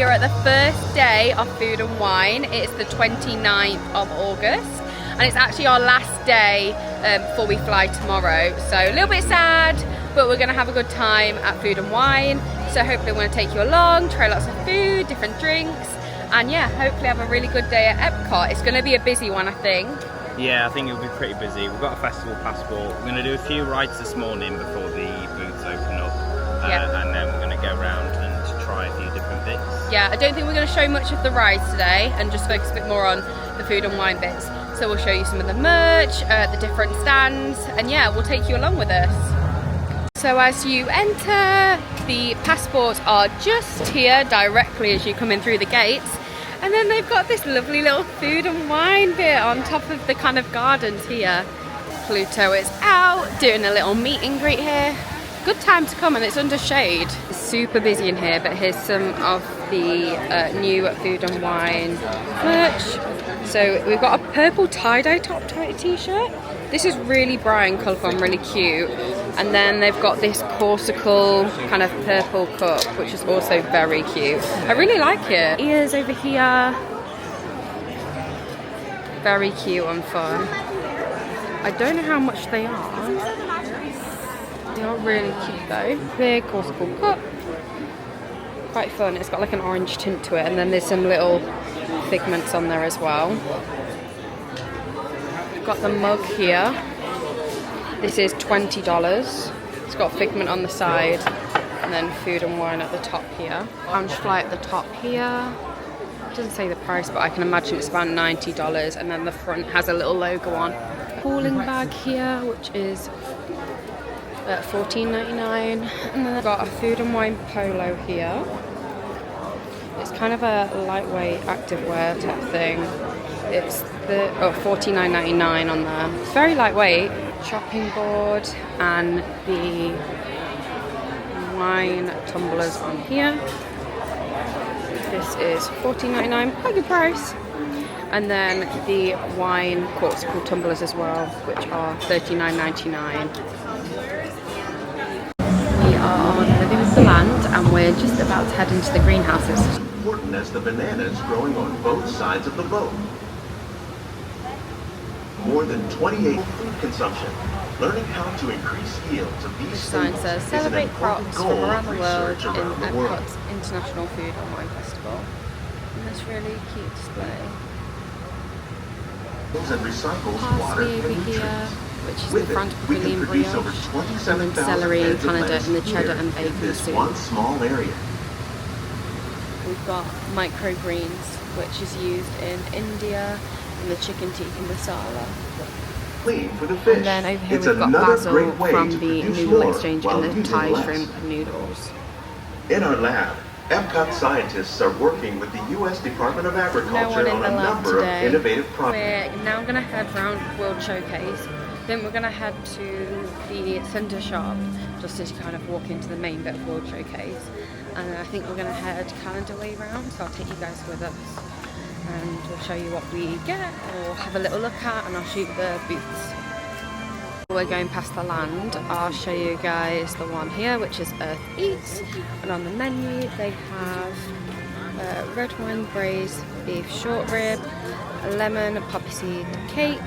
we are at the first day of Food and Wine. It's the 29th of August and it's actually our last day before we fly tomorrow. So a little bit sad, but we're gonna have a good time at Food and Wine. So hopefully we're gonna take you along, try lots of food, different drinks, and yeah, hopefully have a really good day at Epcot. It's gonna be a busy one, I think. Yeah, I think it'll be pretty busy. We've got a festival passport. We're going to do a few rides this morning before the booths open up. And then we're going to go around and try a few different bits. Yeah, I don't think we're going to show much of the rides today and just focus a bit more on the food and wine bits. So we'll show you some of the merch, the different stands, and yeah, we'll take you along with us. So as you enter, the passports are just here directly as you come in through the gates. And then they've got this lovely little food and wine bit on top of the kind of gardens here. Pluto is out doing a little meet and greet here. Good time to come and it's under shade. It's super busy in here, but here's some of the new Food and Wine merch. So we've got a purple tie-dye top t-shirt. This is really bright and colourful and really cute. And then they've got this corsical kind of purple cup, which is also very cute. I really like it. Ears over here. Very cute and fun. I don't know how much they are. They are really cute though. Big corsical cup. Quite fun. It's got like an orange tint to it, and then there's some little figments on there as well. We've got the mug here. This is $20. It's got figment on the side and then Food and Wine at the top here. Lounge fly at the top here. It doesn't say the price, but I can imagine it's about $90, and then the front has a little logo on. Cooling bag here, which is $14.99, and then I've got a Food and Wine polo here. It's kind of a lightweight activewear type thing. It's the $49.99 on there. It's very lightweight. Chopping board and the wine tumblers on here. This is $14.99, quite a good price. And then the wine corksicle tumblers as well, which are $39.99. We are on Living with the Land and we're just about to head into the greenhouses. As important as the bananas growing on both sides of the boat. More than 28 food consumption. Learning how to increase yields of these Sign staples says is an celebrate important crops goal from around of the world research in around the world. Epcot's International Food and Wine Festival. And this really cute display. And recycles water Parsley and over here, nutrients. which is With the front it, of we the can lean produce brioche, over and then 27,000 celery, heads of Canada, lettuce and the here cheddar and in bacon this soup. one small area. We've got microgreens, which is used in India, and the chicken tikka masala. Clean for the fish. And then over here It's we've got another basil great way from to the produce noodle more exchange while and the using Thai less. shrimp noodles. In our lab, Epcot scientists are working with the U.S. Department of No one Agriculture in on the a lab number today. of innovative projects. We're now going to head round World Showcase. Then we're going to head to the centre shop just to kind of walk into the main bit of World Showcase. And I think we're going to head calendar way round, so I'll take you guys with us. And we'll show you what we get or have a little look at, and I'll shoot the booths. We're going past the land. I'll show you guys the one here, which is Earth Eats, and on the menu they have red wine braised beef short rib, lemon poppy seed cake,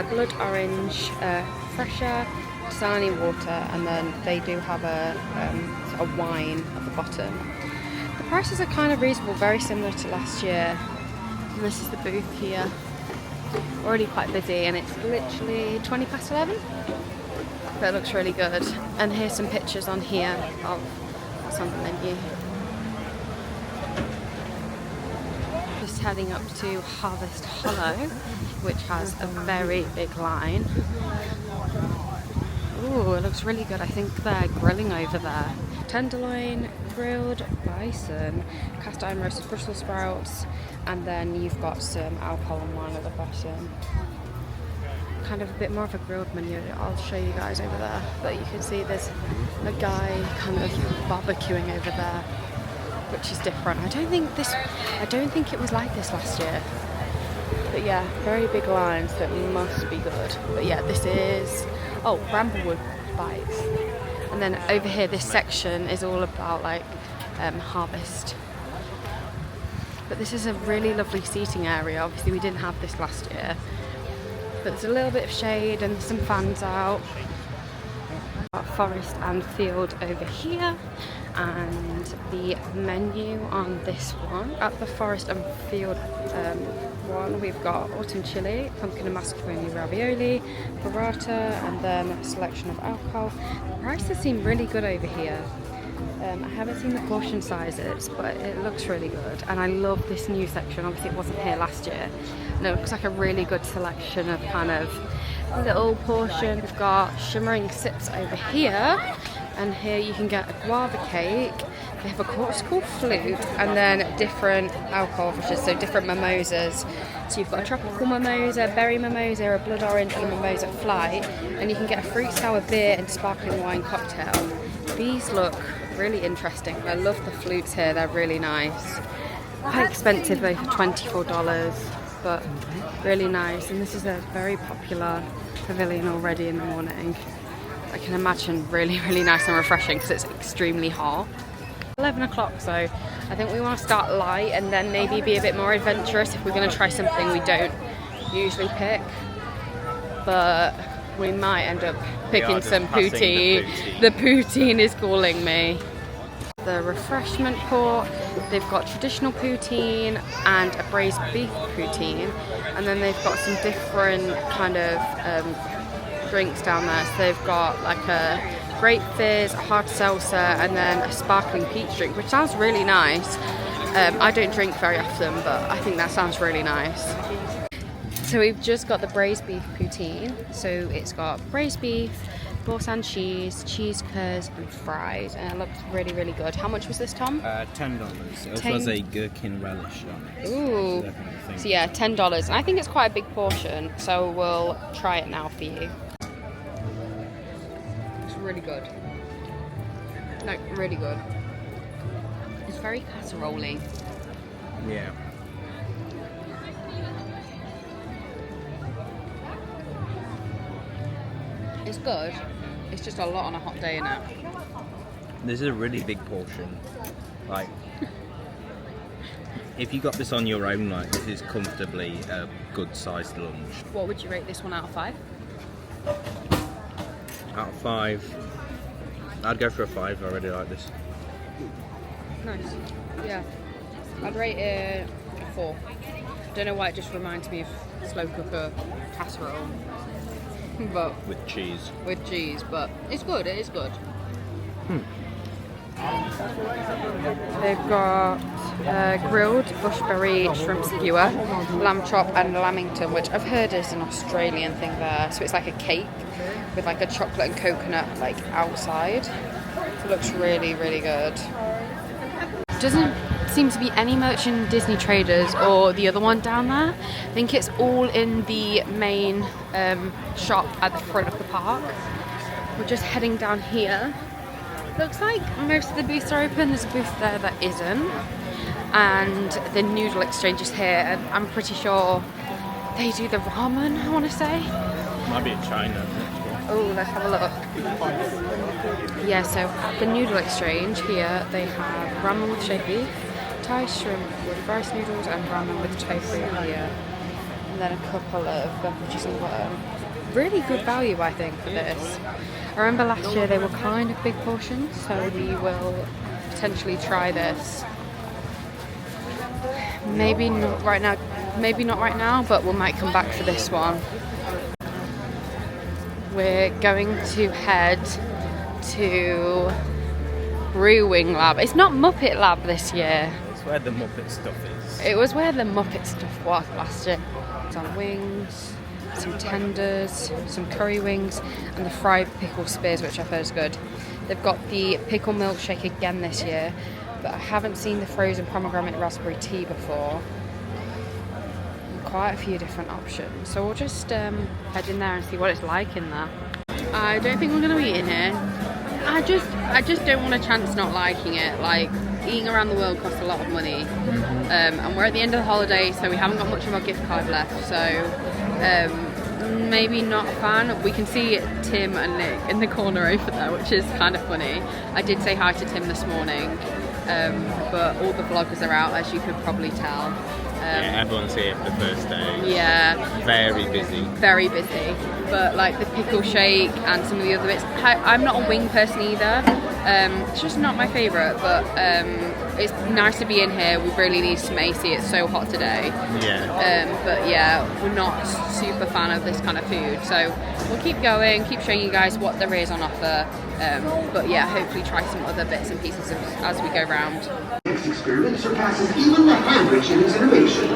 blood orange fresher, saline water, and then they do have a wine at the bottom. The prices are kind of reasonable, very similar to last year. And this is the booth here. Already quite busy, and it's literally 20 past 11, but it looks really good. And here's some pictures on here of what's on the menu. Just heading up to Harvest Hollow, which has a very big line. Ooh, it looks really good. I think they're grilling over there. Tenderloin, grilled bison, cast iron roasted Brussels sprouts, and then you've got some alcohol and wine at the bottom. Kind of a bit more of a grilled menu. I'll show you guys over there, but you can see there's a guy kind of barbecuing over there, which is different. I don't think it was like this last year. But yeah, very big lines, so it must be good. But yeah, this is Bramblewood bites. And then over here, this section is all about like harvest But this is a really lovely seating area. Obviously we didn't have this last year. But there's a little bit of shade and some fans out. Got forest and field over here. And the menu on this one, at the forest and field one, we've got autumn chili, pumpkin and mascarpone ravioli, burrata, and then a selection of alcohol. The prices seem really good over here. I haven't seen the portion sizes, but it looks really good. And I love this new section. Obviously it wasn't here last year. And it looks like a really good selection of kind of little portion. We've got shimmering sips over here. And here you can get a guava cake. They have a corkscrew flute and then different alcohol fishes, so different mimosas. So you've got a tropical mimosa, berry mimosa, a blood orange and a mimosa flight. And you can get a fruit sour beer and sparkling wine cocktail. These look really interesting. I love the flutes here, they're really nice. Quite expensive though for $24, but really nice. And this is a very popular pavilion already in the morning. I can imagine really, really nice and refreshing because it's extremely hot. 11 o'clock, so I think we want to start light and then maybe be a bit more adventurous if we're going to try something we don't usually pick. But we might end up picking some poutine. The poutine is calling me. The refreshment port, they've got traditional poutine and a braised beef poutine, and then they've got some different kind of drinks down there. So they've got like a grape fizz, a hard seltzer, and then a sparkling peach drink, which sounds really nice. I don't drink very often, but I think that sounds really nice. So we've just got the braised beef poutine. So it's got braised beef, Boursin cheese, cheese curds and fries, and it looks really, really good. How much was this, Tom? $10. It was a gherkin relish on it. Ooh. So yeah, $10. And I think it's quite a big portion, so we'll try it now for you. It's really good. Like, really good. It's very casserole-y. Yeah. It's good. It's just a lot on a hot day, innit? This is a really big portion. Like, if you got this on your own, like, this is comfortably a good-sized lunch. What would you rate this one out of 5? Out of 5, I'd go for a 5. I really like this. Nice. Yeah. I'd rate it a 4. Don't know why it just reminds me of slow cooker casserole. But with cheese. With cheese, but it's good, it is good. They've got grilled bushberry shrimp skewer, lamb chop and lamington, which I've heard is an Australian thing there. So it's like a cake with like a chocolate and coconut like outside. It looks really, really good. Doesn't seem to be any merch in Disney Traders or the other one down there. I think it's all in the main shop at the front of the park. We're just heading down here. Looks like most of the booths are open. There's a booth there that isn't. And the noodle exchange is here, and I'm pretty sure they do the ramen, I want to say. Might be in China. Oh, let's have a look. Yeah, so the noodle exchange here, they have ramen with shaved beef, Thai shrimp with rice noodles, and ramen with tofu here. And then a couple of beverages and water. Really good value, I think, for this. I remember last year they were kind of big portions, so we will potentially try this. Maybe not right now, but we might come back for this one. We're going to head to Brewing Lab. It's not Muppet Lab this year. It's where the Muppet stuff is. It was where the Muppet stuff was last year. Some wings, some tenders, some curry wings, and the fried pickle spears, which I've heard is good. They've got the pickle milkshake again this year, but I haven't seen the frozen pomegranate raspberry tea before. Quite a few different options, so we'll just head in there and see what it's like in there. I don't think we're going to eat in here. I just don't want a chance not liking it. Like, eating around the world costs a lot of money, and we're at the end of the holiday, so we haven't got much of our gift card left, so maybe not a fan. We can see Tim and Nick in the corner over there, which is kind of funny. I did say hi to Tim this morning, but all the vloggers are out, as you could probably tell. Yeah, everyone's here for the first day. Yeah. Very busy. Very busy. But like the pickle shake and some of the other bits, I'm not a wing person either. It's just not my favourite, but it's nice to be in here. We really need some AC, it's so hot today. Yeah. But yeah, we're not super fan of this kind of food, so we'll keep going, keep showing you guys what there is on offer. But yeah, hopefully try some other bits and pieces as we go round. Next experiment surpasses even the Heinrich in its innovation.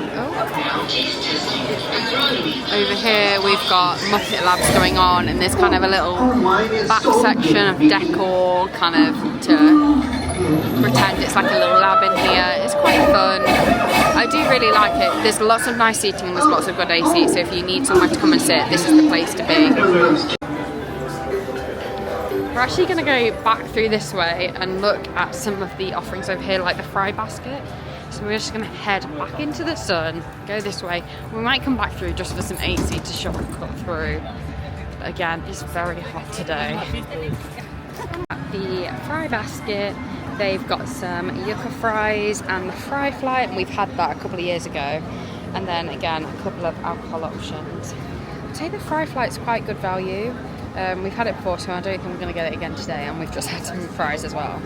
Over here we've got Muppet Labs going on, and there's kind of a little back section of decor, kind of to pretend it's like a little lab in here. It's quite fun. I do really like it. There's lots of nice seating and there's lots of good AC, so if you need somewhere to come and sit, this is the place to be. We're actually going to go back through this way and look at some of the offerings over here, like the fry basket. So we're just going to head back into the sun, go this way. We might come back through just for some AC to shortcut through. But again, it's very hot today. At the fry basket, they've got some yucca fries and the fry fly, and we've had that a couple of years ago. And then again, a couple of alcohol options. I'd say the fry fly is quite good value. We've had it before, so I don't think we're going to get it again today, and we've just had some fries as well.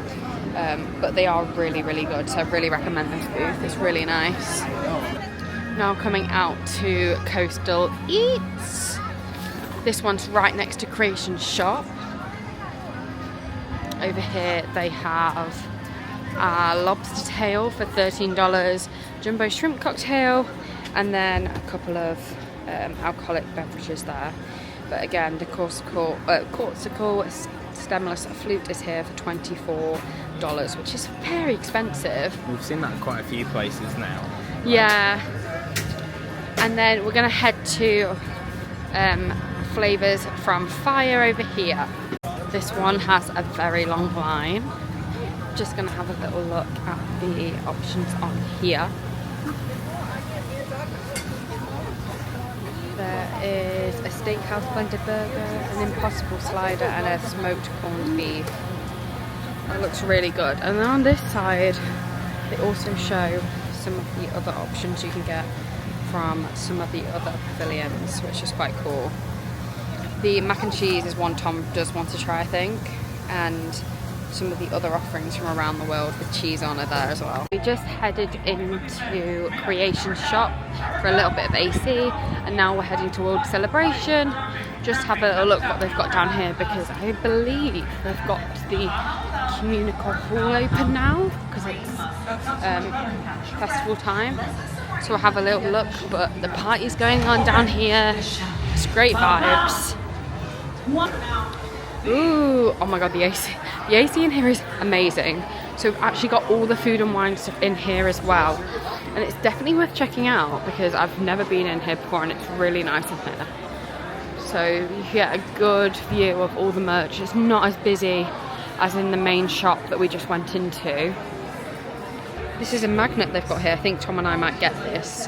But they are really, really good, so I really recommend this booth. It's really nice. Now coming out to Coastal Eats. This one's right next to Creation Shop. Over here they have a lobster tail for $13, jumbo shrimp cocktail, and then a couple of alcoholic beverages there. But again, the Corsical stemless flute is here for $24, which is very expensive. We've seen that at quite a few places now. Yeah. And then we're going to head to Flavours from Fire over here. This one has a very long line. Just going to have a little look at the options on here. There is a steakhouse blended burger, an impossible slider, and a smoked corned beef. That looks really good. And then on this side, they also show some of the other options you can get from some of the other pavilions, which is quite cool. The mac and cheese is one Tom does want to try, I think, and some of the other offerings from around the world with cheese on are there as well. We just headed into Creation Shop for a little bit of AC, and now we're heading to World Celebration. Just have a look what they've got down here, because I believe they've got the communical hall open now because it's festival time. So we'll have a little look, but the party's going on down here. It's great vibes. Ooh, oh my god, the AC. The AC in here is amazing. So we've actually got all the food and wine stuff in here as well. And it's definitely worth checking out because I've never been in here before and it's really nice in here. So you get a good view of all the merch. It's not as busy as in the main shop that we just went into. This is a magnet they've got here. I think Tom and I might get this.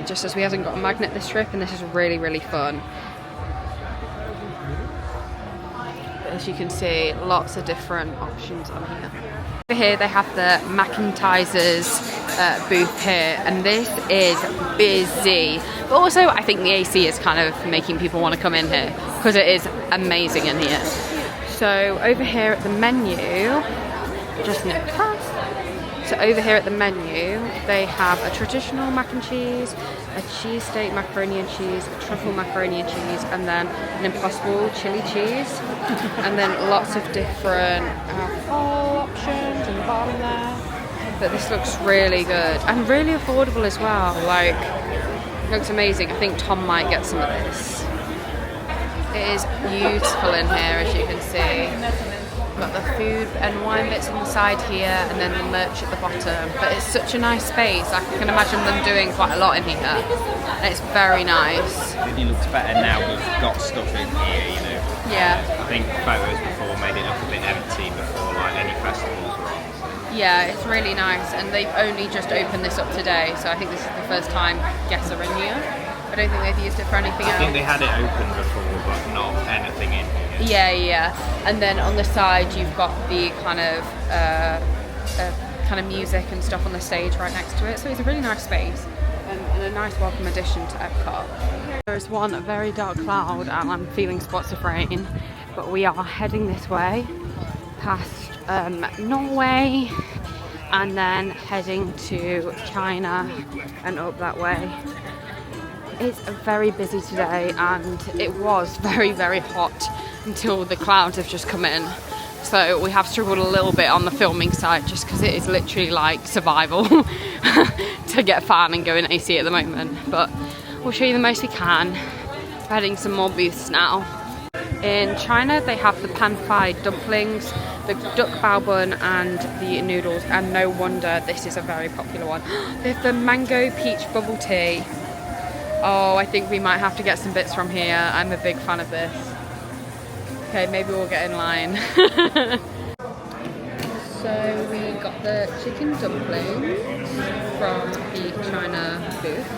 Just as we haven't got a magnet this trip, and this is really, really fun. As you can see, lots of different options on here. Over here they have the McIntyre's booth here, and this is busy. But also I think the AC is kind of making people want to come in here because it is amazing in here. So over here at the menu, just near past. So over here at the menu, they have a traditional mac and cheese, a cheesesteak macaroni and cheese, a truffle macaroni and cheese, and then an impossible chili cheese. And then lots of different alcohol options in the bottom there. But this looks really good and really affordable as well. Like, it looks amazing. I think Tom might get some of this. It is beautiful in here, as you can see. Got the food and wine bits on the side here, and then the merch at the bottom. But it's such a nice space. I can imagine them doing quite a lot in here. And it's very nice. It looks better now we've got stuff in here, you know. Yeah. I think photos before made it look a bit empty before like any festivals were on. Yeah, it's really nice, and they've only just opened this up today, so I think this is the first time guests are in here. I don't think they've used it for anything else. I think they had it open before, but not anything in here. Yeah. And then on the side you've got the kind of kind of music and stuff on the stage right next to it. So it's a really nice space and a nice welcome addition to Epcot. There's one very dark cloud and I'm feeling spots of rain, but we are heading this way past Norway and then heading to China and up that way. It's very busy today and it was very, very hot until the clouds have just come in. So we have struggled a little bit on the filming side just because it is literally like survival to get a fan and go in AC at the moment. But we'll show you the most we can. We're heading some more booths now. In China they have the pan-fried dumplings, the duck bao bun and the noodles, and no wonder this is a very popular one. They have the mango peach bubble tea. Oh, I think we might have to get some bits from here. I'm a big fan of this. Okay, maybe we'll get in line. So we got the chicken dumplings from the China booth,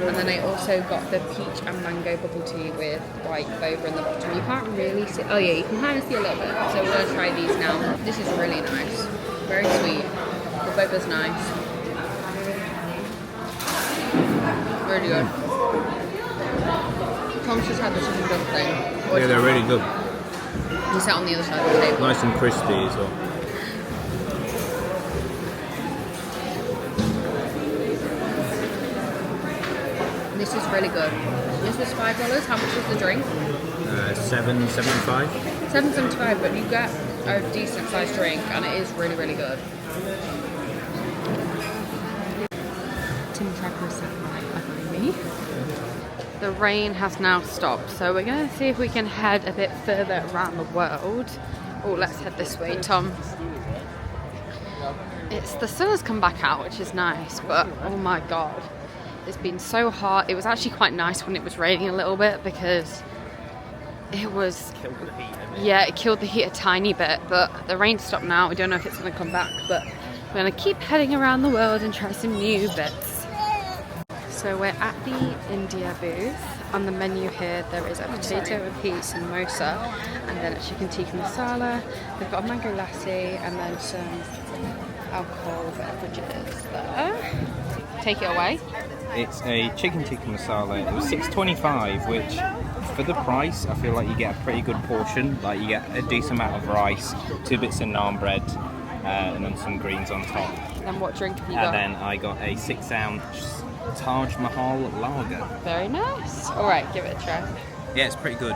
and then I also got the peach and mango bubble tea with white boba in the bottom. You can't really see, oh yeah, you can kind of see a little bit. So we're gonna try these now. This is really nice, very sweet. The boba's nice. Really good. Tom's just had the chicken dumpling. Yeah, they're really good. He sat on the other side of the table. Nice and crispy as well. This is really good. This was $5. How much was the drink? $7.75. $7.75, but you get a decent sized drink and it is really, really good. Tim Tracker sat right behind me. The rain has now stopped, so we're going to see if we can head a bit further around the world. Oh, let's head this way, Tom. The sun has come back out, which is nice, but oh my god, it's been so hot. It was actually quite nice when it was raining a little bit because it was, yeah, it killed the heat a tiny bit, but the rain stopped now. We don't know if it's going to come back, but we're going to keep heading around the world and try some new bits. So we're at the India booth. On the menu here there is a potato and pea samosa and then a chicken tikka masala. We've got a mango lassi and then some alcohol beverages there. Take it away. It's a chicken tikka masala. It was $6.25, which for the price I feel like you get a pretty good portion. Like you get a decent amount of rice, 2 bits of naan bread, and then some greens on top. And then what drink have you got? And then I got a 6-ounce Taj Mahal lager. Very nice. Alright, give it a try. Yeah, it's pretty good.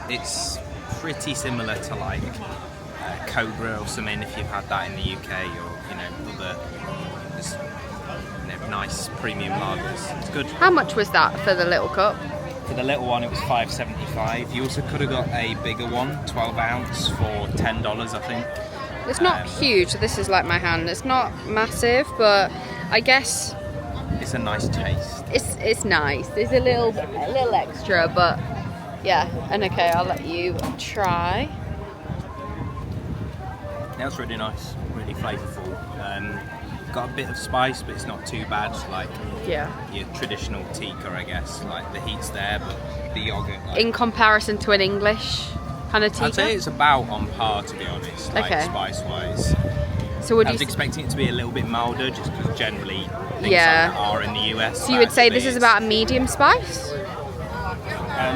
It's pretty similar to like Cobra or something if you've had that in the UK, or other just, nice premium lagers. It's good. How much was that for the little cup? For the little one it was $5.75. You also could have got a bigger one, 12 ounce, for $10 I think. It's not huge, so this is like my hand. It's not massive, but I guess it's a nice taste. It's nice. It's a little extra, but yeah. And okay, I'll let you try. That's really nice, really flavourful. Got a bit of spice, but it's not too bad. Like your traditional tikka, I guess. Like the heat's there, but the yogurt. Like, in comparison to an English kind of tikka, I'd say it's about on par, to be honest. Like spice-wise. So would I was expecting it to be a little bit milder, just because generally things like that are in the US. So you would say this is about a medium spice?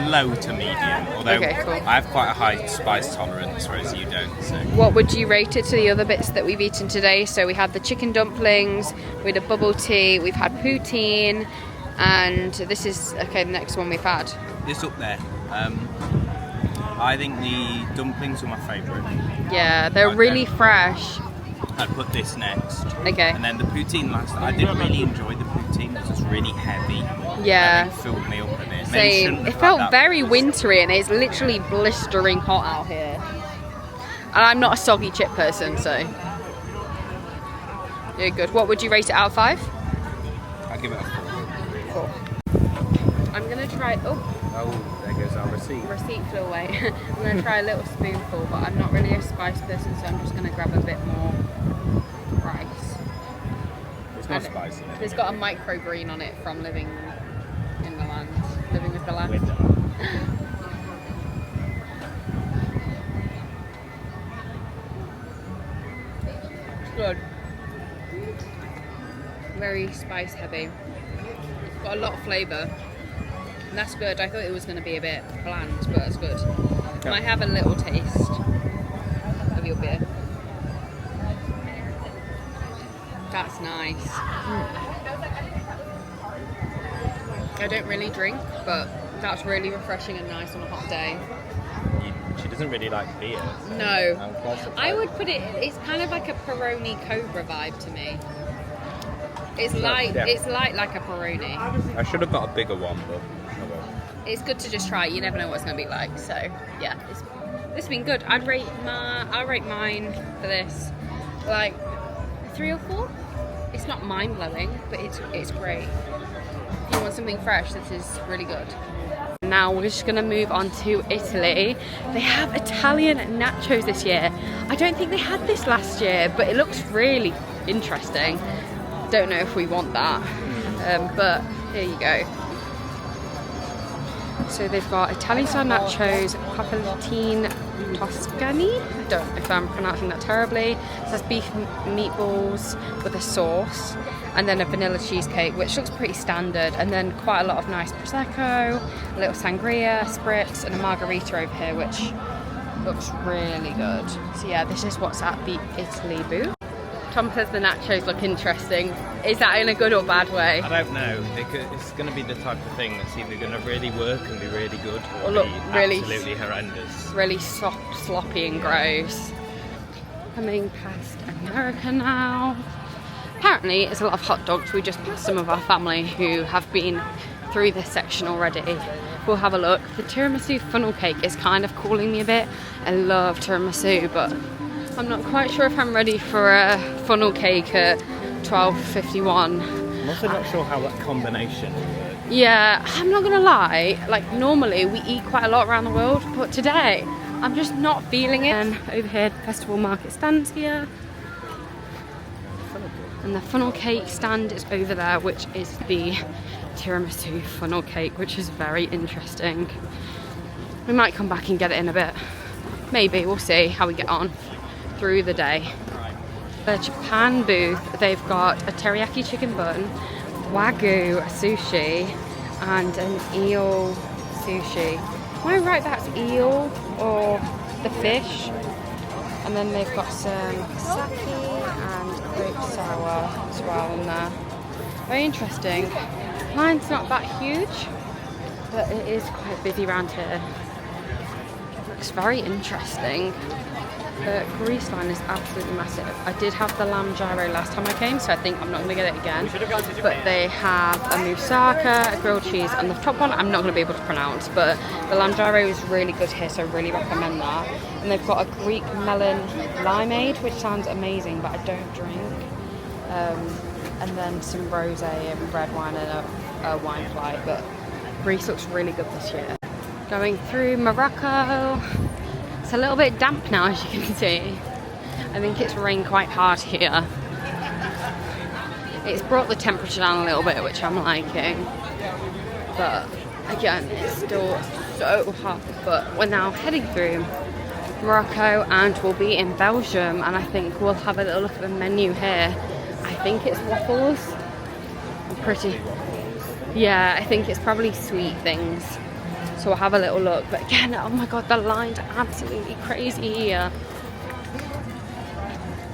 Low to medium, although okay, cool. I have quite a high spice tolerance, whereas you don't. So. What would you rate it to the other bits that we've eaten today? So we had the chicken dumplings, we had a bubble tea, we've had poutine, and this is, okay, the next one we've had. It's up there. I think the dumplings were my favourite. Yeah, they're really fresh. I'd put this next. Okay. And then the poutine last. I didn't really enjoy the poutine. It was really heavy. Yeah. It filled me up a bit. Same. It felt very wintry and it's literally blistering hot out here. And I'm not a soggy chip person, so. Yeah, good. What would you rate it out of 5? I'd give it a 4. 4. I'm going to try. Oh, there goes our receipt. Receipt flew away. I'm going to try a little spoonful, but I'm not really a spice person, so I'm just going to grab a bit more rice. It's not spicy. It's got a microgreen on it from living in the land. Living with the land. It's good. very spice heavy. Got a lot of flavour. And that's good. I thought it was going to be a bit bland, but that's good. Yeah. Might have a little taste of your beer. That's nice. I don't really drink, but that's really refreshing and nice on a hot day. She doesn't really like beer. So No. I'm quite surprised. I would put it, it's kind of like a Peroni Cobra vibe to me. It's light, yeah. it's light like a Peroni. I should have got a bigger one, but oh well. It's good to just try it. You never know what it's going to be like. So yeah, it's been good. I'll rate mine for this like 3 or 4. It's not mind blowing, but it's great. If you want something fresh, this is really good. Now we're just gonna move on to Italy. They have Italian nachos this year. I don't think they had this last year, but it looks really interesting. Don't know if we want that, but here you go. So they've got Italian style nachos, papalline Toscani. I don't know if I'm pronouncing that terribly. It says beef meatballs with a sauce, and then a vanilla cheesecake, which looks pretty standard, and then quite a lot of nice prosecco, a little sangria, spritz, and a margarita over here, which looks really good. So yeah, this is what's at the Italy booth. Tom says the nachos look interesting. Is that in a good or bad way? I don't know. It's going to be the type of thing that's either going to really work and be really good, or look be really absolutely horrendous. Really soft, sloppy and gross. Coming past America now. Apparently it's a lot of hot dogs. We just passed some of our family who have been through this section already. We'll have a look. The tiramisu funnel cake is kind of calling me a bit. I love tiramisu, but I'm not quite sure if I'm ready for a funnel cake at $12.51. I'm also not sure how that combination works. Yeah, I'm not gonna lie, like normally we eat quite a lot around the world, but today I'm just not feeling it. And over here, the festival market stands here. And the funnel cake stand is over there, which is the tiramisu funnel cake, which is very interesting. We might come back and get it in a bit. Maybe, we'll see how we get on through the day. The Japan booth, they've got a teriyaki chicken bun, wagyu sushi, and an eel sushi. Am I right that's eel or the fish? And then they've got some sake and grape sour as well in there. Very interesting. Line's not that huge, but it is quite busy around here. Looks very interesting. The grease line is absolutely massive. I did have the lamb gyro last time I came, so I think I'm not going to get it again. But they have a moussaka, a grilled cheese, and the top one I'm not going to be able to pronounce, but the lamb gyro is really good here, so I really recommend that. And they've got a Greek melon limeade, which sounds amazing, but I don't drink. And then some rosé and red wine and a wine fly, but Greece looks really good this year. Going through Morocco. It's a little bit damp now, as you can see. I think it's rained quite hard here. It's brought the temperature down a little bit, which I'm liking. But again, it's still so hot. But we're now heading through Morocco and we'll be in Belgium, and I think we'll have a little look at the menu here. I think it's waffles. Yeah, I think it's probably sweet things. So we'll have a little look, but again, oh my god, the line's absolutely crazy here.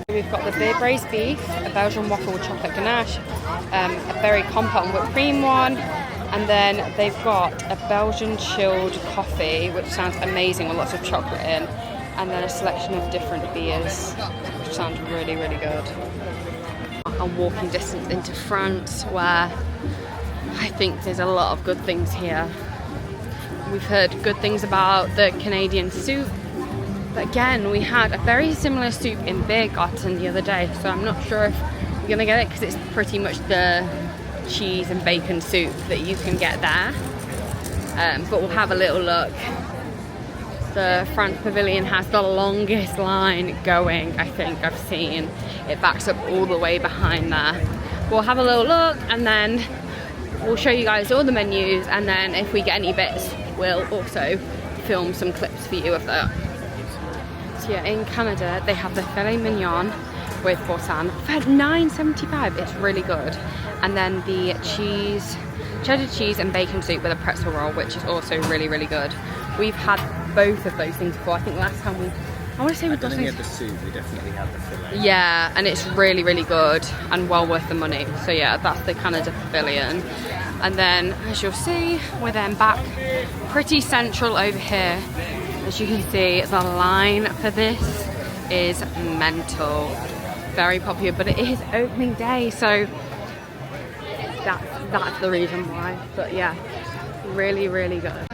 We've got the beer braised beef, a Belgian waffle with chocolate ganache, a berry compote and whipped cream one, and then they've got a Belgian chilled coffee, which sounds amazing with lots of chocolate in, and then a selection of different beers, which sounds really, really good. I'm walking distance into France, where I think there's a lot of good things here. We've heard good things about the Canadian soup, but again, we had a very similar soup in Beergarten the other day, so I'm not sure if we're gonna get it because it's pretty much the cheese and bacon soup that you can get there. But we'll have a little look. The France Pavilion has the longest line going, I think I've seen. It backs up all the way behind there. We'll have a little look and then we'll show you guys all the menus, and then if we get any bits, we'll also film some clips for you of that. So yeah, in Canada, they have the filet mignon, with Bhutan for $9.75. It's really good. And then the cheddar cheese and bacon soup with a pretzel roll, which is also really, really good. We've had both of those things before. I think last time I want to say we got the soup, we definitely had the fillet. Yeah, and it's really, really good and well worth the money. So yeah, that's the Canada Pavilion. And then, as you'll see, we're then back pretty central over here. As you can see, the line for this is mental. Very popular, but it is opening day, so that's the reason why. But yeah, really, really good.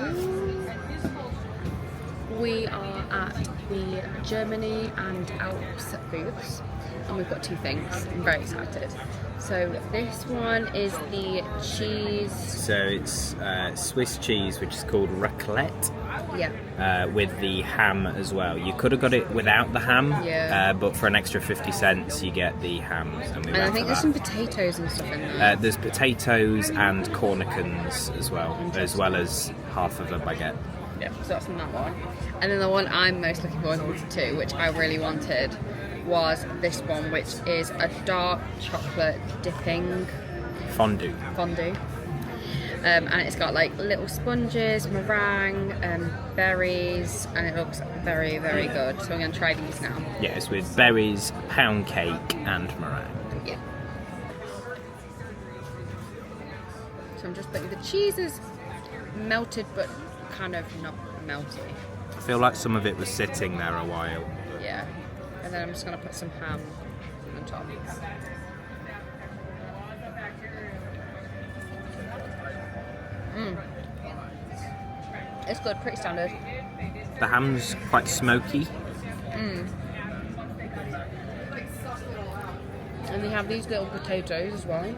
We are at the Germany and Alps booths, and we've got two things. I'm very excited. So this one is the cheese. So it's Swiss cheese, which is called raclette. Yeah. With the ham as well. You could have got it without the ham, yeah. But for an extra 50 cents you get the hams. And I think there's some potatoes and stuff in there. There's potatoes and cornichons as well as half of a baguette. Yeah, so that's in that one. And then the one I'm most looking forward to, which I really wanted, was this one, which is a dark chocolate dipping fondue. And it's got like little sponges, meringue, berries, and it looks very, very good. So I'm going to try these now. Yeah, it's with berries, pound cake, and meringue. Yeah. So I'm just putting the cheese is melted, but kind of not melty. I feel like some of it was sitting there a while. Yeah. And then I'm just going to put some ham on top. It's good, pretty standard. The ham's quite smoky. And they have these little potatoes as well.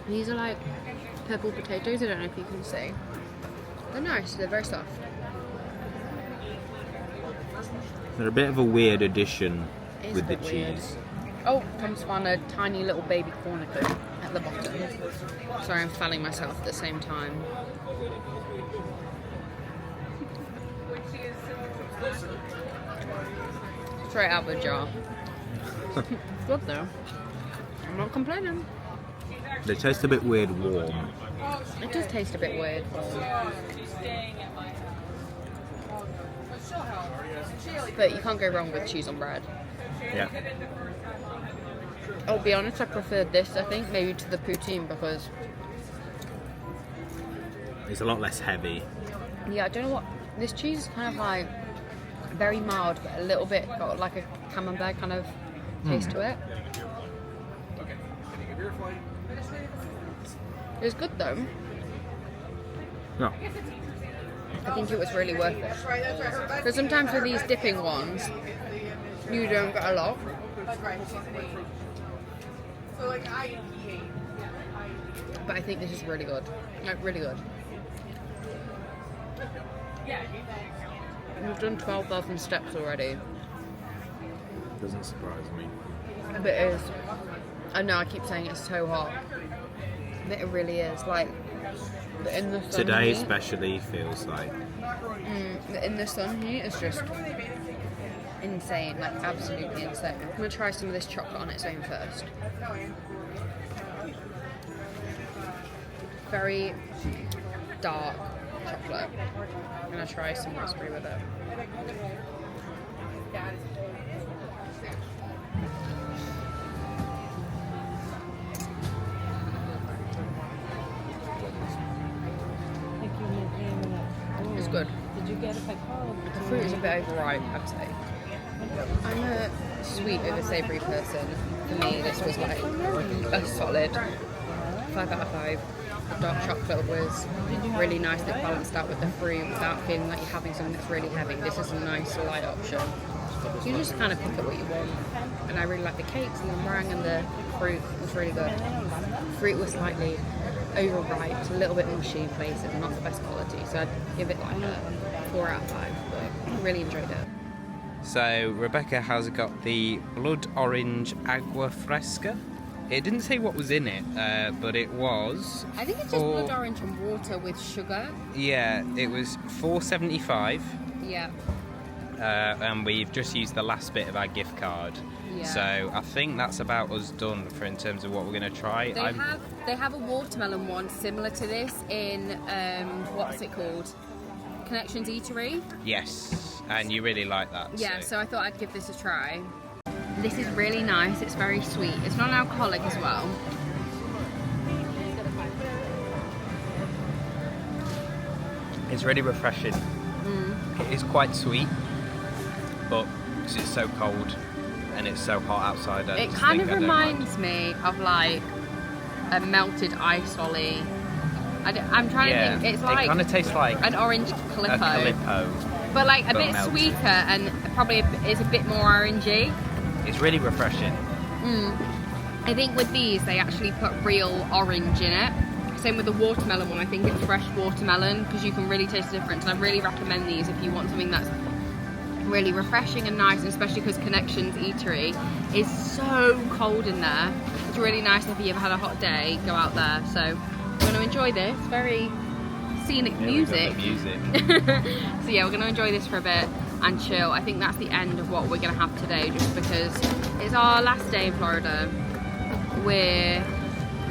These are like purple potatoes, I don't know if you can see. They're nice, they're very soft. They're a bit of a weird addition with the weird. cheese. Oh, comes on a tiny little baby cornicle at the bottom. Sorry, I'm fanning myself at the same time. Straight out the jar. Good though. I'm not complaining. They taste a bit weird warm. It does taste a bit weird. But you can't go wrong with cheese on bread. Yeah. I'll be honest, I preferred this, I think, maybe to the poutine because... It's a lot less heavy. Yeah, I don't know what... This cheese is kind of like very mild, but a little bit got like a camembert kind of taste to it. It was good though. No. I think it was really worth it. Because sometimes with these dipping ones, you don't get a lot. But I think this is really good. Like, really good. We've done 12,000 steps already. Doesn't surprise me. But it is. I know I keep saying it's so hot. But it really is. Like, in the sun Today heat, especially feels like... in the sun heat, it's just insane. Like, absolutely insane. I'm going to try some of this chocolate on its own first. Very dark chocolate. I'm going to try some raspberry with it. It's good. Did you get it by call? The fruit is a bit overripe, I'd say. I'm a sweet over savoury person. For me, this was like a solid 5 out of 5. The dark chocolate was really nicely balanced out with the fruit without feeling like you're having something that's really heavy. This is a nice light option. You just kind of pick up what you want. And I really like the cakes and the meringue and the fruit. It was really good. The fruit was slightly overripe, a little bit mushy in places, not the best quality. So I'd give it like a 4 out of 5, but I really enjoyed it. So Rebecca has got the blood orange agua fresca. It didn't say what was in it, but it was... I think it's just blood orange and water with sugar. Yeah, it was $4.75. Yeah. and we've just used the last bit of our gift card. Yeah. So I think that's about us done for in terms of what we're going to try. They have a watermelon one similar to this in what's it called? Connections Eatery. Yes, and you really like that. Yeah, so I thought I'd give this a try. This is really nice. It's very sweet. It's non-alcoholic as well. It's really refreshing. It is quite sweet, but because it's so cold and it's so hot outside, It kind of reminds me of like a melted ice lolly. I'm trying to think. It's like it kind of tastes like an orange Calippo. A Calippo, but like a bit melted. sweeter and probably is a bit more orangey. It's really refreshing. I think with these they actually put real orange in it. Same with the watermelon one. I think it's fresh watermelon because you can really taste the difference. And I really recommend these if you want something that's really refreshing and nice, and especially because Connections Eatery is so cold in there. It's really nice if you ever had a hot day, go out there. So we're going to enjoy this. Very scenic music. So yeah, we're going to enjoy this for a bit and chill. I think that's the end of what we're going to have today, just because it's our last day in Florida. We're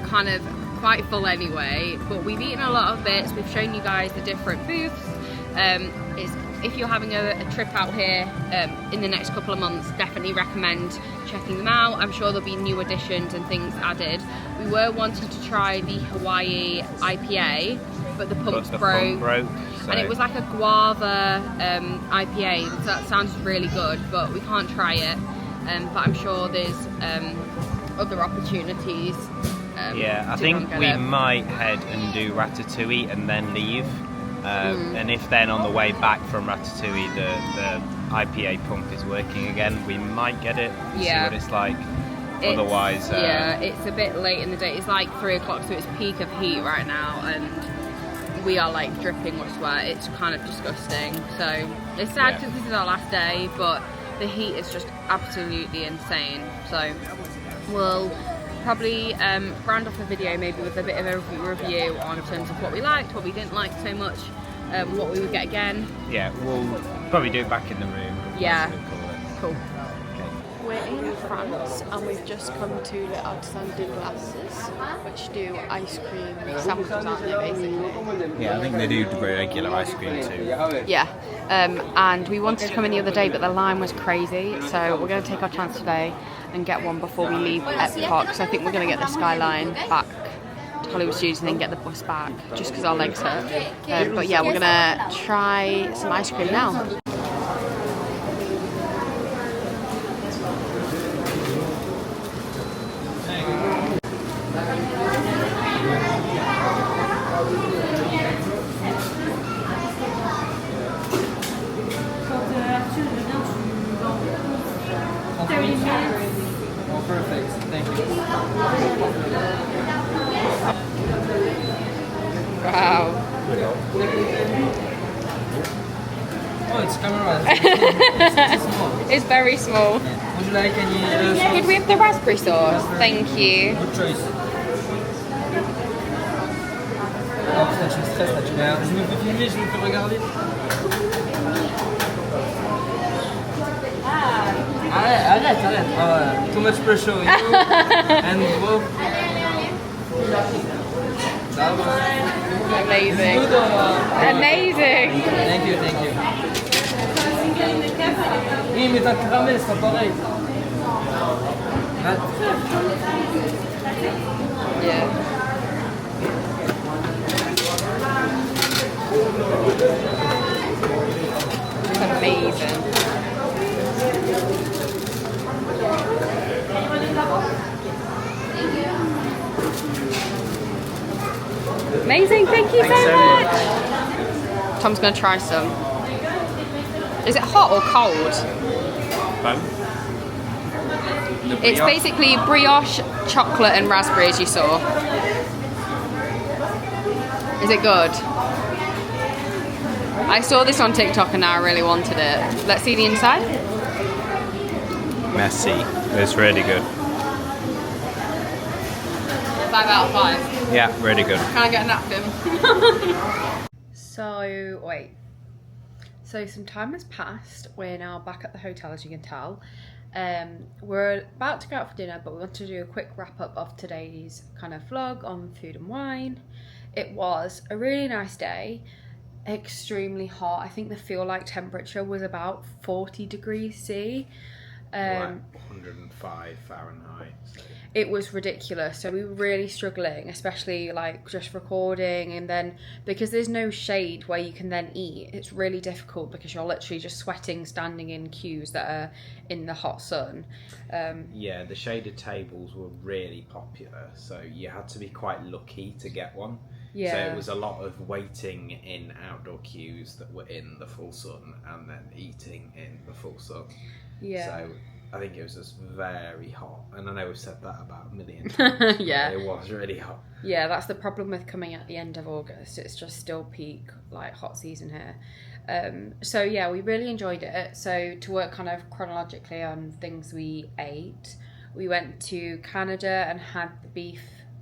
kind of quite full anyway, but we've eaten a lot of bits. We've shown you guys the different booths. If you're having a trip out here in the next couple of months, definitely recommend checking them out. I'm sure there'll be new additions and things added. We were wanting to try the Hawaii IPA, but the pumps broke. So. And it was like a guava IPA, so that sounds really good, but we can't try it. But I'm sure there's other opportunities. I think we might head and do Ratatouille and then leave. And if then on the way back from Ratatouille the IPA pump is working again, we might get it, see what it's like. Otherwise... it's a bit late in the day. It's like 3 o'clock, so it's peak of heat right now, and we are like dripping with sweat. It's kind of disgusting. So it's sad because this is our last day, but the heat is just absolutely insane. So we'll probably round off the video maybe with a bit of a review on terms of what we liked, what we didn't like so much, what we would get again. Yeah, we'll probably do it back in the room. Yeah, cool. We're in France and we've just come to the Artisan de Glaces, which do ice cream samples, aren't they, basically? Yeah, I think they do regular ice cream too. Yeah, and we wanted to come in the other day, but the line was crazy, so we're going to take our chance today and get one before we leave Epcot, because I think we're going to get the Skyline back to Hollywood Studios and then get the bus back, just because our legs hurt. But yeah, we're going to try some ice cream now. Perfect, thank you. Wow. Oh, it's camera. It's small. It's very small. Yeah. Would you like any sauce? Could we have the raspberry sauce? Thank you. Good choice. Oh putain, je me stresse là, tu m'as... Je me fais filmer, je me fais regarder. Arrête. Oh, too much pressure on you. And whoa. Amazing. Good or... Amazing. Thank you. Oui, mais t'as cramé, c'est pas pareil. Yeah. It's amazing. Amazing, thank you so much. Tom's going to try some. Is it hot or cold? It's basically brioche, chocolate and raspberry, as you saw. Is it good? I saw this on TikTok and now I really wanted it. Let's see the inside. Messy. It's really good. 5 out of 5. Yeah, really good. Can I get a napkin? So, wait. So some time has passed. We're now back at the hotel, as you can tell. We're about to go out for dinner, but we want to do a quick wrap up of today's kind of vlog on food and wine. It was a really nice day, extremely hot. I think the feel like temperature was about 40 degrees C. Like 105 Fahrenheit. So. It was ridiculous, so we were really struggling, especially like just recording, and then because there's no shade where you can then eat, it's really difficult because you're literally just sweating standing in queues that are in the hot sun. Yeah, the shaded tables were really popular, so you had to be quite lucky to get one. Yeah. So it was a lot of waiting in outdoor queues that were in the full sun and then eating in the full sun. Yeah. So I think it was just very hot, and I know we've said that about a million times. Yeah. It was really hot. Yeah, that's the problem with coming at the end of August. It's just still peak, like, hot season here. So yeah, we really enjoyed it. So to work kind of chronologically on things we ate, we went to Canada and had the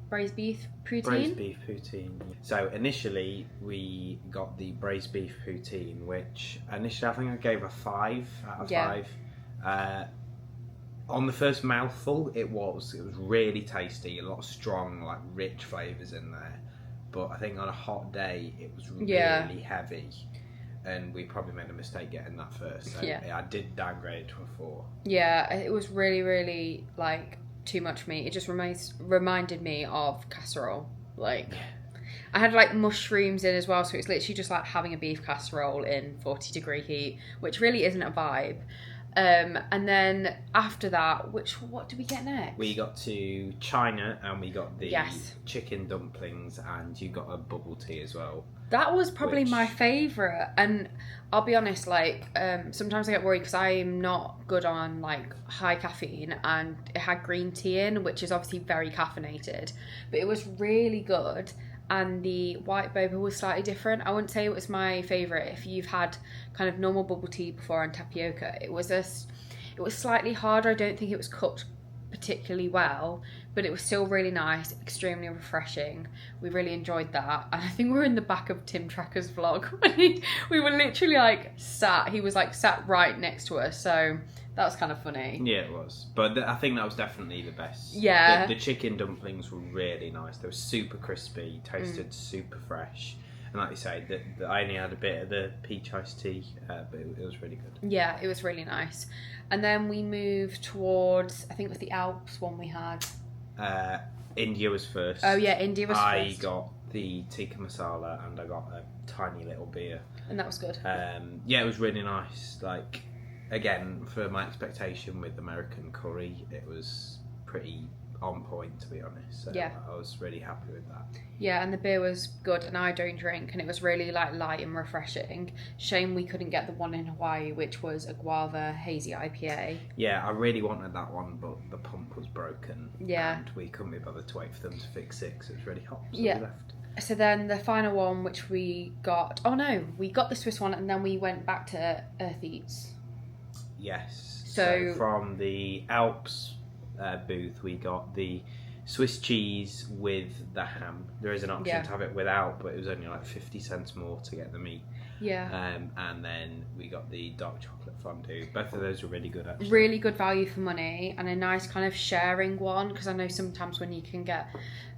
braised beef poutine. Braised beef poutine. So initially we got the braised beef poutine, which initially I think I gave a 5 out of 5. On the first mouthful, it was really tasty, a lot of strong, like rich flavours in there. But I think on a hot day, it was really heavy, and we probably made a mistake getting that first. So I did downgrade to a 4. Yeah, it was really, really like too much meat. It just reminded me of casserole. Like, I had like mushrooms in as well, so it's literally just like having a beef casserole in 40-degree heat, which really isn't a vibe. And then after that, what did we get next? We got to China and we got the chicken dumplings, and you got a bubble tea as well. That was probably my favourite, and I'll be honest, like, sometimes I get worried because I'm not good on, like, high caffeine, and it had green tea in, which is obviously very caffeinated, but it was really good, and the white boba was slightly different. I wouldn't say it was my favourite. If you've had kind of normal bubble tea before and tapioca, it was slightly harder. I don't think it was cooked particularly well, but it was still really nice, extremely refreshing. We really enjoyed that, and I think we were in the back of Tim Tracker's vlog when we were literally like he was like sat right next to us, so that was kind of funny. Yeah, it was, but I think that was definitely the best. Yeah, the chicken dumplings were really nice. They were super crispy, tasted super fresh, and like you say, I only had a bit of the peach iced tea, but it was really good. Yeah, it was really nice. And then we moved towards, I think it was the Alps one we had. India was first. Oh yeah, India was first. I got the tikka masala and I got a tiny little beer. And that was good. Yeah, it was really nice. Like, again, for my expectation with American curry, it was pretty on point, to be honest. So yeah, I was really happy with that. Yeah, and the beer was good, and I don't drink, and it was really like light and refreshing. Shame we couldn't get the one in Hawaii, which was a guava hazy IPA. Yeah, I really wanted that one, but the pump was broken. Yeah, and we couldn't be bothered to wait for them to fix it because it was really hot. So yeah. We left. So then the final one, which we got, we got the Swiss one, and then we went back to Earth Eats. Yes. So from the Alps booth, we got the Swiss cheese with the ham. There is an option to have it without, but it was only like 50 cents more to get the meat. Yeah. And then we got the dark chocolate fondue. Both of those were really good, actually. Really good value for money, and a nice kind of sharing one, because I know sometimes when you can get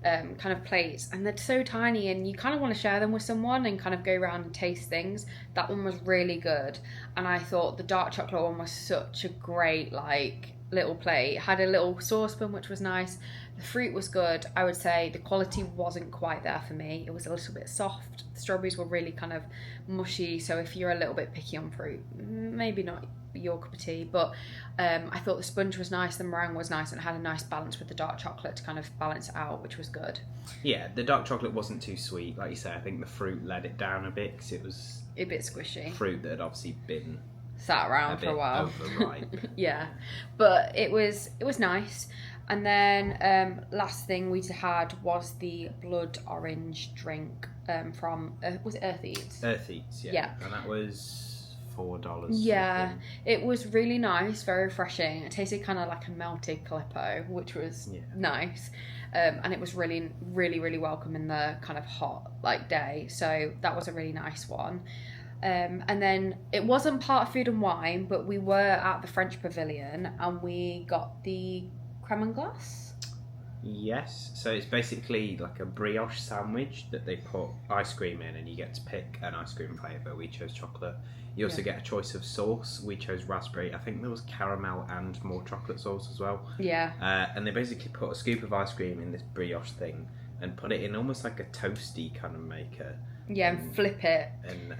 kind of plates and they're so tiny and you kind of want to share them with someone and kind of go around and taste things. That one was really good, and I thought the dark chocolate one was such a great like little plate. It had a little saucepan, which was nice. The fruit was good. I would say the quality wasn't quite there for me. It was a little bit soft. The strawberries were really kind of mushy, so if you're a little bit picky on fruit, maybe not your cup of tea. But I thought the sponge was nice, the meringue was nice, and it had a nice balance with the dark chocolate to kind of balance it out, which was good. Yeah, the dark chocolate wasn't too sweet. Like you say, I think the fruit let it down a bit because it was a bit squishy. Fruit that had obviously been sat around for a while. Overripe. Yeah, but it was nice. And then last thing we had was the blood orange drink from was it Earth Eats? Earth Eats, yeah. And that was $4. Yeah, it was really nice, very refreshing. It tasted kind of like a melted Calippo, which was nice. And it was really, really, really welcome in the kind of hot like day. So that was a really nice one. And then it wasn't part of Food and Wine, but we were at the French Pavilion and we got the creme and glace. Yes, so it's basically like a brioche sandwich that they put ice cream in, and you get to pick an ice cream flavour. We chose chocolate. You also get a choice of sauce. We chose raspberry. I think there was caramel and more chocolate sauce as well. Yeah. And they basically put a scoop of ice cream in this brioche thing and put it in almost like a toasty kind of maker. Yeah, and flip it. And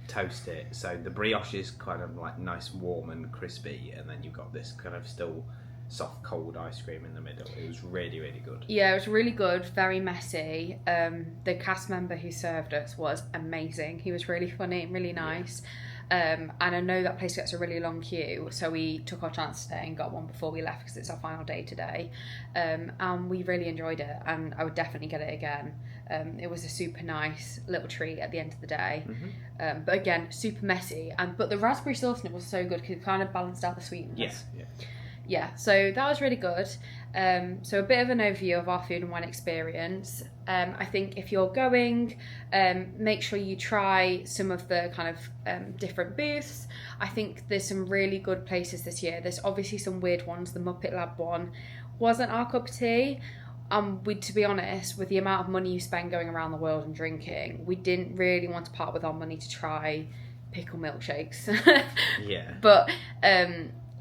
toast it. So the brioche is kind of like nice, warm and crispy, and then you've got this kind of still soft, cold ice cream in the middle. It was really, really good. Yeah, it was really good, very messy. The cast member who served us was amazing. He was really funny and really nice. And I know that place gets a really long queue, so we took our chance today and got one before we left because it's our final day today. And we really enjoyed it, and I would definitely get it again. It was a super nice little treat at the end of the day. But again, super messy. But the raspberry sauce in it was so good because it kind of balanced out the sweetness. Yeah, so that was really good. So a bit of an overview of our Food and Wine experience. I think if you're going, make sure you try some of the kind of different booths. I think there's some really good places this year. There's obviously some weird ones. The Muppet Lab one wasn't our cup of tea. To be honest, with the amount of money you spend going around the world and drinking, we didn't really want to part with our money to try pickle milkshakes. But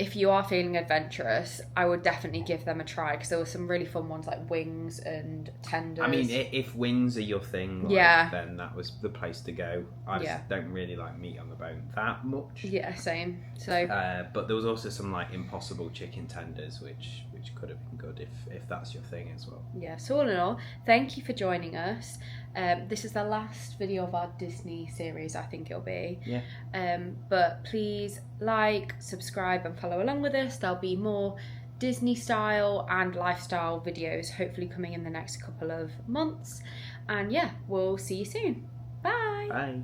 if you are feeling adventurous, I would definitely give them a try because there were some really fun ones like wings and tenders. I mean, if wings are your thing, then that was the place to go. I just don't really like meat on the bone that much. Yeah, same. So, but there was also some like impossible chicken tenders, which could have been good if that's your thing as well. Yeah. So all in all, thank you for joining us. This is the last video of our Disney series, I think it'll be. Yeah. But please like, subscribe and follow along with us. There'll be more Disney style and lifestyle videos hopefully coming in the next couple of months. And yeah, we'll see you soon. Bye. Bye.